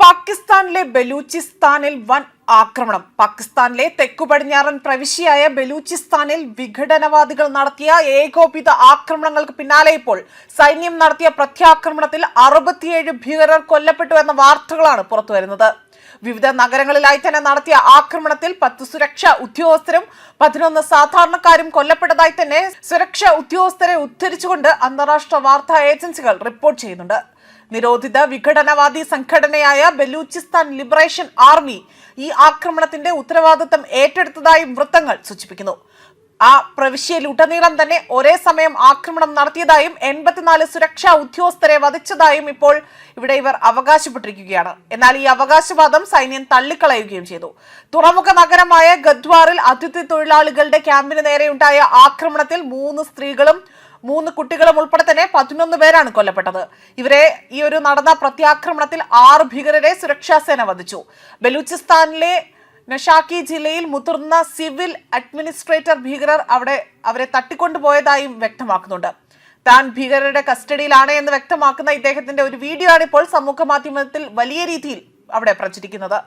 പാകിസ്ഥാനിലെ ബലൂചിസ്ഥാനിൽ വൻ ആക്രമണം. പാകിസ്ഥാനിലെ തെക്കുപടിഞ്ഞാറൻ പ്രവിശ്യയായ ബലൂചിസ്ഥാനിൽ വിഘടനവാദികൾ നടത്തിയ ഏകോപിത ആക്രമണങ്ങൾക്ക് പിന്നാലെ ഇപ്പോൾ സൈന്യം നടത്തിയ പ്രത്യാക്രമണത്തിൽ 67 ഭീകരർ കൊല്ലപ്പെട്ടു എന്ന വാർത്തകളാണ് പുറത്തുവരുന്നത്. വിവിധ നഗരങ്ങളിലായി തന്നെ നടത്തിയ ആക്രമണത്തിൽ 10 സുരക്ഷാ ഉദ്യോഗസ്ഥരും 11 സാധാരണക്കാരും കൊല്ലപ്പെട്ടതായി തന്നെ സുരക്ഷാ ഉദ്യോഗസ്ഥരെ ഉദ്ധരിച്ചുകൊണ്ട് അന്താരാഷ്ട്ര വാർത്താ ഏജൻസികൾ റിപ്പോർട്ട് ചെയ്യുന്നുണ്ട്. നിരോധിത വിഘടനവാദി സംഘടനയായ ബലൂചിസ്ഥാൻ ലിബറേഷൻ ആർമി ഈ ആക്രമണത്തിന്റെ ഉത്തരവാദിത്തം ഏറ്റെടുത്തതായും വൃത്തങ്ങൾ സൂചിപ്പിക്കുന്നു. ആ പ്രവിശ്യയിലുടനീളം തന്നെ ഒരേ സമയം ആക്രമണം നടത്തിയതായും 84 സുരക്ഷാ ഉദ്യോഗസ്ഥരെ വധിച്ചതായും ഇപ്പോൾ ഇവർ അവകാശപ്പെട്ടിരിക്കുകയാണ്. എന്നാൽ ഈ അവകാശവാദം സൈന്യം തള്ളിക്കളയുകയും ചെയ്തു. തുറമുഖ നഗരമായ ഗദ്വാറിൽ അതിഥി തൊഴിലാളികളുടെ ക്യാമ്പിന് നേരെയുണ്ടായ ആക്രമണത്തിൽ 3 സ്ത്രീകളും 3 കുട്ടികളും ഉൾപ്പെടെ തന്നെ 11 പേരാണ് കൊല്ലപ്പെട്ടത്. ഈ നടന്ന പ്രത്യാക്രമണത്തിൽ 6 ഭീകരരെ സുരക്ഷാ സേന വധിച്ചു. ബലൂചിസ്ഥാനിലെ നഷാക്കി ജില്ലയിൽ മുതിർന്ന സിവിൽ അഡ്മിനിസ്ട്രേറ്റർ ഭീകരർ അവരെ തട്ടിക്കൊണ്ടുപോയതായും വ്യക്തമാക്കുന്നുണ്ട്. താൻ ഭീകരരുടെ കസ്റ്റഡിയിലാണ് എന്ന് വ്യക്തമാക്കുന്ന ഇദ്ദേഹത്തിന്റെ ഒരു വീഡിയോ ആണ് ഇപ്പോൾ സമൂഹ മാധ്യമത്തിൽ വലിയ രീതിയിൽ പ്രചരിക്കുന്നത്.